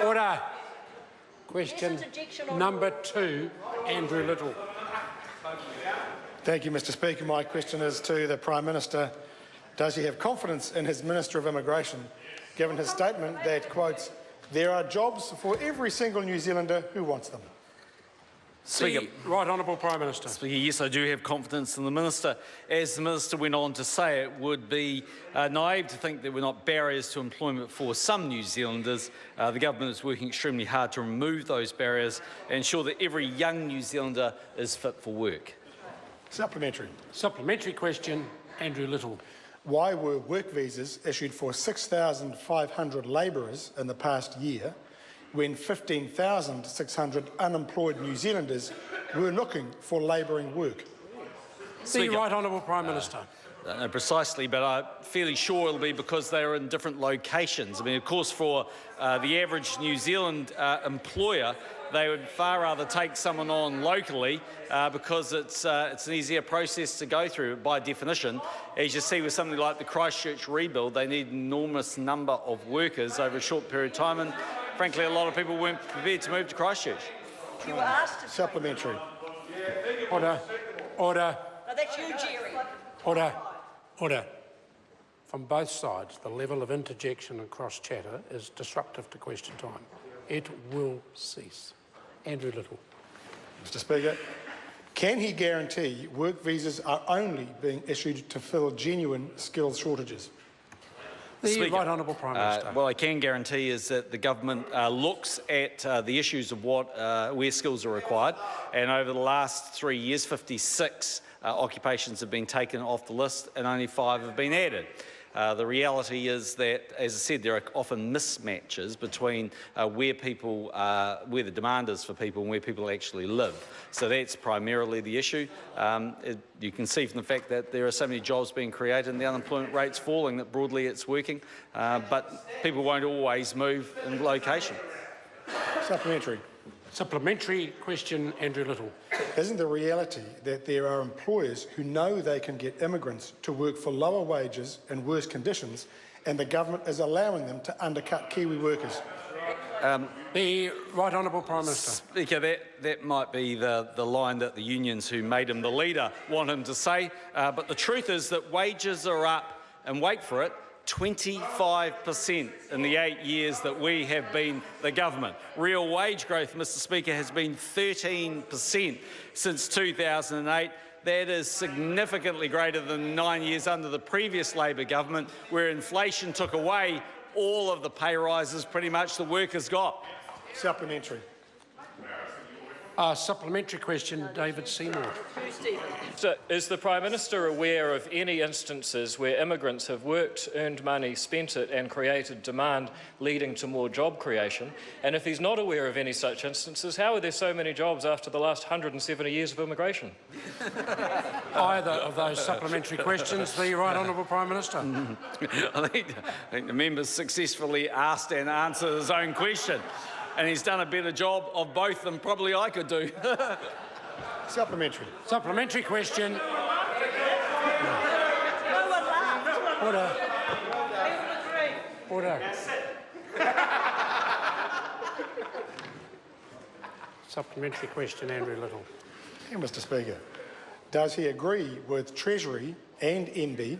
Order. Question number 2, Andrew Little. Thank you, Mr Speaker. My question is to the Prime Minister. Does he have confidence in his Minister of Immigration, given his statement that, quotes, "there are jobs for every single New Zealander who wants them"? Speaker. Right Honourable Prime Minister. Speaker, yes, I do have confidence in the Minister. As the Minister went on to say, it would be naive to think there were not barriers to employment for some New Zealanders. The government is working extremely hard to remove those barriers and ensure that every young New Zealander is fit for work. Supplementary. Supplementary question, Andrew Little. Why were work visas issued for 6,500 labourers in the past year when 15,600 unemployed New Zealanders were looking for labouring work? The Right Honourable Prime Minister. Precisely, but I'm fairly sure it'll be because they are in different locations. I mean, of course, for the average New Zealand employer, they would far rather take someone on locally because it's an easier process to go through by definition. As you see with something like the Christchurch rebuild, they need an enormous number of workers over a short period of time, and frankly, a lot of people weren't prepared to move to Christchurch. You were asked to. Supplementary. Order. Order. No, that's you, Jerry. Order. Order. From both sides, the level of interjection and cross-chatter is disruptive to question time. It will cease. Andrew Little. Mr Speaker, can he guarantee work visas are only being issued to fill genuine skills shortages? The Speaker, Right Honourable Prime Minister. What I can guarantee is that the government looks at the issues of where skills are required, and over the last 3 years, 56 occupations have been taken off the list and only 5 have been added. The reality is that, as I said, there are often mismatches between where the demand is for people and where people actually live. So that's primarily the issue. You can see from the fact that there are so many jobs being created and the unemployment rate's falling that broadly it's working, but people won't always move in location. Supplementary. Supplementary question, Andrew Little. Isn't the reality that there are employers who know they can get immigrants to work for lower wages and worse conditions, and the government is allowing them to undercut Kiwi workers? The Right Honourable Prime Minister. Speaker, that might be the line that the unions who made him the leader want him to say, but the truth is that wages are up, and wait for it, 25% in the 8 years that we have been the government. Real wage growth, Mr Speaker, has been 13% since 2008. That is significantly greater than 9 years under the previous Labor government, where inflation took away all of the pay rises pretty much the workers got. Supplementary. Supplementary question, David Seymour. So, is the Prime Minister aware of any instances where immigrants have worked, earned money, spent it and created demand leading to more job creation? And if he's not aware of any such instances, how are there so many jobs after the last 170 years of immigration? Either of those supplementary questions, the Right Honourable Prime Minister. I think the member's successfully asked and answered his own question, and he's done a better job of both than probably I could do. Supplementary. Supplementary question. No one laughed. Order. They all agree. Order. Supplementary question, Andrew Little. Thank you, Mr Speaker. Does he agree with Treasury and MB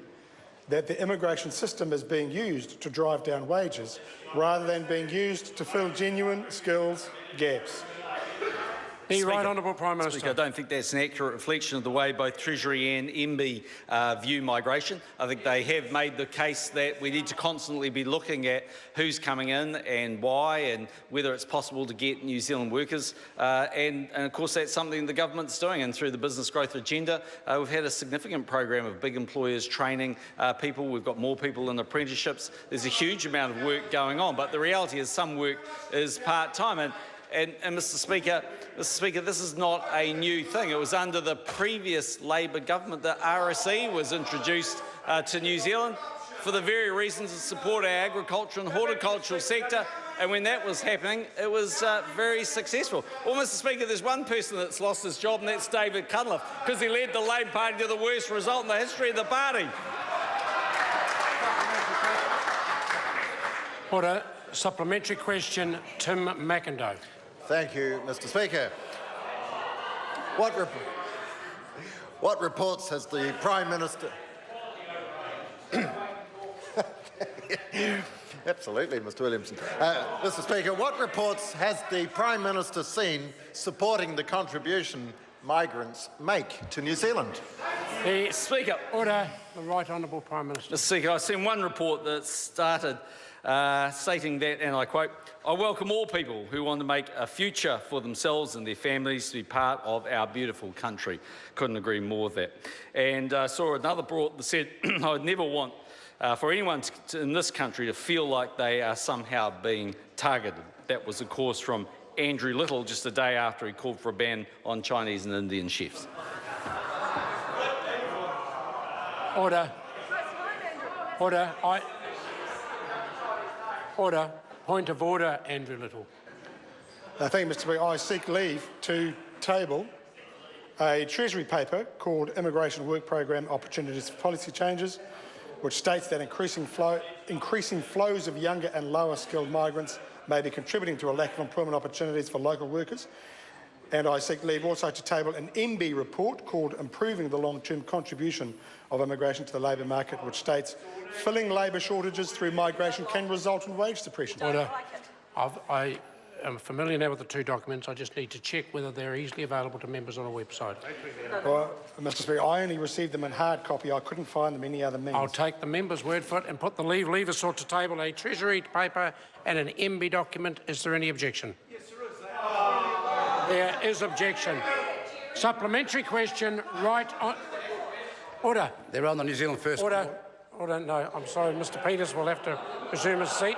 that the immigration system is being used to drive down wages rather than being used to fill genuine skills gaps? The Right Honourable Prime Minister. Speaker, I don't think that's an accurate reflection of the way both Treasury and MB view migration. I think they have made the case that we need to constantly be looking at who's coming in and why, and whether it's possible to get New Zealand workers. And of course, that's something the government's doing. And through the business growth agenda, we've had a significant program of big employers training people. We've got more people in apprenticeships. There's a huge amount of work going on. But the reality is some work is part-time. And Mr Speaker, this is not a new thing. It was under the previous Labor government that RSE was introduced to New Zealand for the very reasons to support our agriculture and horticultural sector. And when that was happening, it was very successful. Well, Mr Speaker, there's one person that's lost his job, and that's David Cunliffe, because he led the Labor Party to the worst result in the history of the party. Order. Supplementary question, Tim McIndoe. Thank you, Mr. Speaker. What reports has the Prime Minister... Absolutely, Mr. Williamson. Mr. Speaker, what reports has the Prime Minister seen supporting the contribution migrants make to New Zealand? The Speaker. Order. The Right Honourable Prime Minister. Mr. Speaker, I've seen one report that started stating that, and I quote, "I welcome all people who want to make a future for themselves and their families to be part of our beautiful country." Couldn't agree more with that. And I saw another report that said, "I would never want for anyone in this country to feel like they are somehow being targeted." That was, of course, from Andrew Little just a day after he called for a ban on Chinese and Indian chefs. Order. Order. Order. Point of order, Andrew Little. Thank you, Mr. Speaker. I seek leave to table a Treasury paper called Immigration Work Programme Opportunities for Policy Changes, which states that increasing flows of younger and lower skilled migrants may be contributing to a lack of employment opportunities for local workers. And I seek leave also to table an MB report called Improving the Long-Term Contribution of Immigration to the Labour Market, which states filling labour shortages through migration can result in wage suppression. Order. I am familiar now with the two documents. I just need to check whether they're easily available to members on a website. Well, Mr. Speaker, I only received them in hard copy. I couldn't find them any other means. I'll take the member's word for it and put the leave sought to table a Treasury paper and an MB document. Is there any objection? Yes, there is. There is objection. Supplementary question, right on... Order. They're on the New Zealand First. Order. Order. No, I'm sorry. Mr. Peters will have to resume his seat.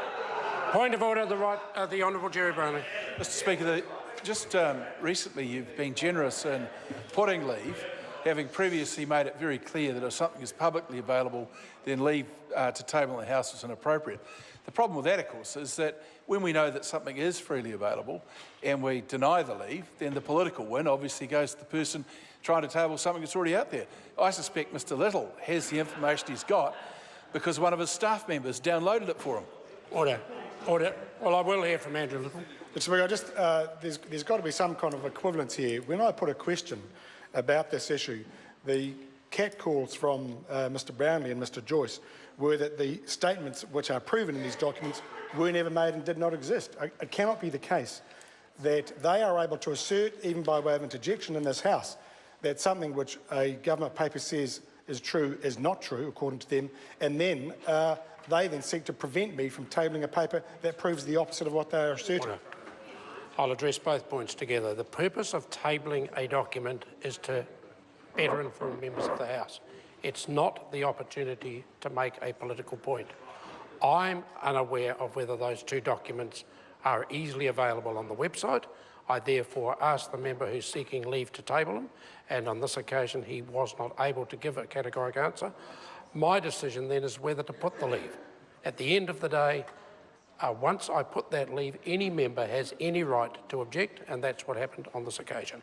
Point of order, the Honourable Jerry Brownlee. Mr. Speaker, just recently you've been generous in putting leave, having previously made it very clear that if something is publicly available, then leave to table in the House is inappropriate. The problem with that, of course, is that when we know that something is freely available and we deny the leave, then the political win obviously goes to the person trying to table something that's already out there. I suspect Mr. Little has the information he's got because one of his staff members downloaded it for him. Order. Order. Well, I will hear from Andrew Little. Mr. Speaker, there's got to be some kind of equivalence here. When I put a question about this issue, the catcalls from Mr. Brownlee and Mr. Joyce were that the statements which are proven in these documents were never made and did not exist. It cannot be the case that they are able to assert, even by way of interjection in this House, that something which a government paper says is true is not true, according to them, and then they then seek to prevent me from tabling a paper that proves the opposite of what they are asserting. Order. I'll address both points together. The purpose of tabling a document is to better inform members of the House. It's not the opportunity to make a political point. I'm unaware of whether those two documents are easily available on the website. I therefore ask the member who's seeking leave to table them, and on this occasion he was not able to give a categoric answer. My decision then is whether to put the leave. At the end of the day, once I put that leave, any member has any right to object, and that's what happened on this occasion.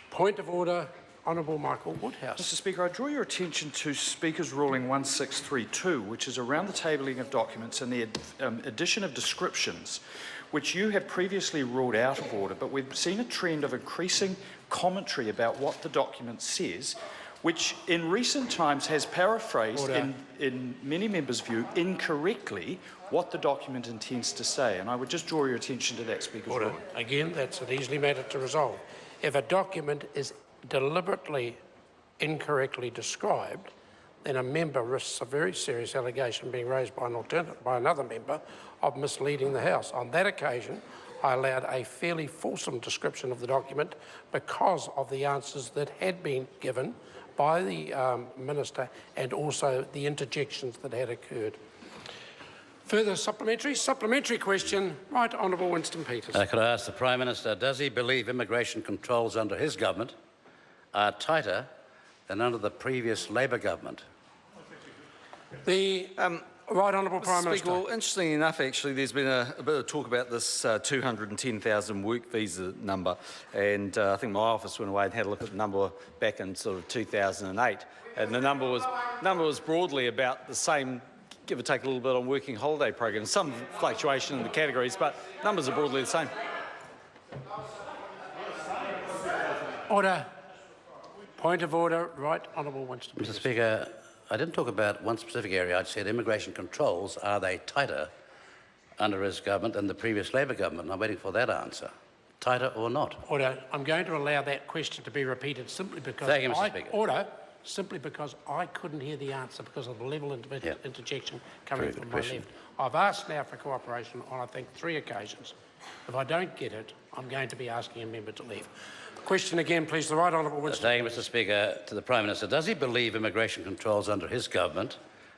Point of order, Honourable Michael Woodhouse. Mr. Speaker, I draw your attention to Speaker's Ruling 1632, which is around the tabling of documents and the addition of descriptions, which you have previously ruled out of order, but we've seen a trend of increasing commentary about what the document says, which in recent times has paraphrased, in many members' view, incorrectly what the document intends to say. And I would just draw your attention to that, Speaker's ruling. Again, that's an easily matter to resolve. If a document is deliberately incorrectly described, then a member risks a very serious allegation being raised by another member of misleading the House. On that occasion, I allowed a fairly fulsome description of the document because of the answers that had been given by the Minister and also the interjections that had occurred. Further supplementary question, Right Honourable Winston Peters. Could I ask the Prime Minister, does he believe immigration controls under his government are tighter than under the previous Labor government? The Right Honourable Prime Minister. Speaker, well, interestingly enough, actually, there's been a bit of talk about this 210,000 work visa number, and I think my office went away and had a look at the number back in sort of 2008, and the number was broadly about the same give or take a little bit on working holiday programs, some fluctuation in the categories, but numbers are broadly the same. Order. Point of order. Right, Honourable Winston. Mr. Speaker, I didn't talk about one specific area. I said immigration controls, are they tighter under his government than the previous Labor government? I'm waiting for that answer. Tighter or not? Order. I'm going to allow that question to be repeated simply because Thank you, Mr. Speaker. Order. Simply because I couldn't hear the answer because of the level of interjection coming from my left. I've asked now for cooperation on, I think, 3 occasions. If I don't get it, I'm going to be asking a member to leave. Question again, please. The right honourable Winston. Thank you, Mr. Speaker. To the Prime Minister, does he believe immigration controls under his government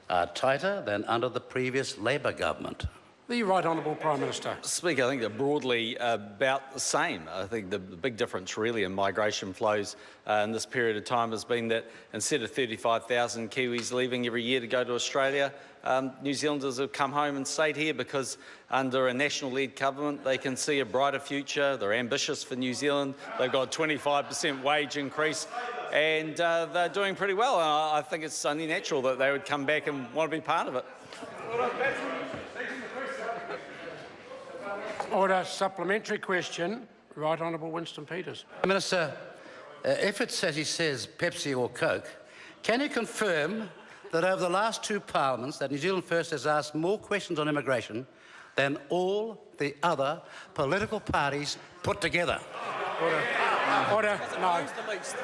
are tighter than under the previous Labor government? The right honourable Prime Minister. Speaker, I think they're broadly about the same. I think the big difference really in migration flows in this period of time has been that instead of 35,000 Kiwis leaving every year to go to Australia, New Zealanders have come home and stayed here because under a national-led government they can see a brighter future. They're ambitious for New Zealand. They've got a 25% wage increase and they're doing pretty well. And I think it's only natural that they would come back and want to be part of it. Order. Supplementary question. Right honourable Winston Peters. Minister, if it's, as he says, Pepsi or Coke, can you confirm that over the last 2 parliaments that New Zealand First has asked more questions on immigration than all the other political parties put together? Order. Order. No.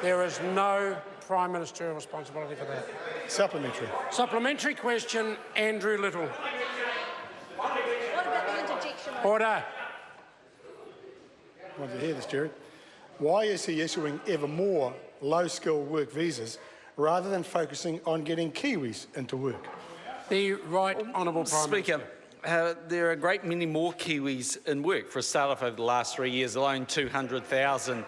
There is no Prime Ministerial responsibility for that. Supplementary. Supplementary question. Andrew Little. What about the interjection? Order. I want to hear this, Jerry. Why is he issuing ever more low-skilled work visas rather than focusing on getting Kiwis into work? The right honourable Prime Minister. Speaker, there are a great many more Kiwis in work. For a start off, over the last 3 years alone, 200,000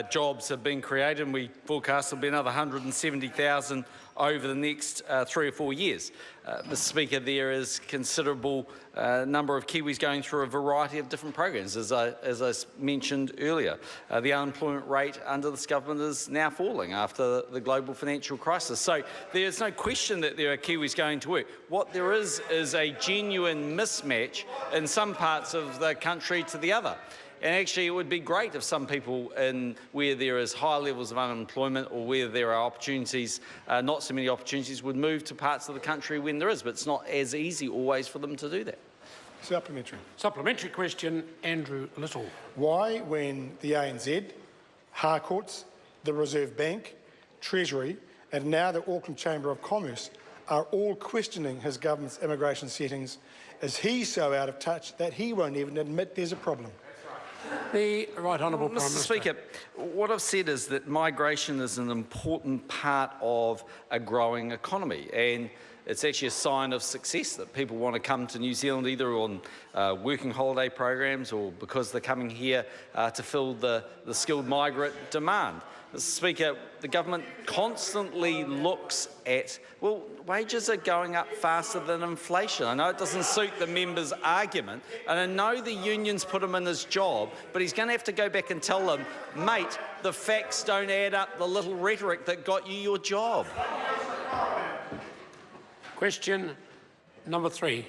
jobs have been created, and we forecast there'll be another 170,000 over the next 3 or 4 years. Mr. Speaker, there is considerable number of Kiwis going through a variety of different programs, as I mentioned earlier. The unemployment rate under this government is now falling after the global financial crisis. So there's no question that there are Kiwis going to work. What there is a genuine mismatch in some parts of the country to the other. And actually, it would be great if some people where there is high levels of unemployment or where there are opportunities, not so many opportunities, would move to parts of the country when there is. But it's not as easy always for them to do that. Supplementary. Supplementary question. Andrew Little. Why, when the ANZ, Harcourts, the Reserve Bank, Treasury and now the Auckland Chamber of Commerce are all questioning his government's immigration settings, is he so out of touch that he won't even admit there's a problem? The right honourable Prime Mr. Minister. Speaker, what I've said is that migration is an important part of a growing economy, and it's actually a sign of success that people want to come to New Zealand either on working holiday programs or because they're coming here to fill the skilled migrant demand. Mr. Speaker, the government constantly looks at, well, wages are going up faster than inflation. I know it doesn't suit the member's argument, and I know the unions put him in his job, but he's going to have to go back and tell them, mate, the facts don't add up the little rhetoric that got you your job. Question number 3.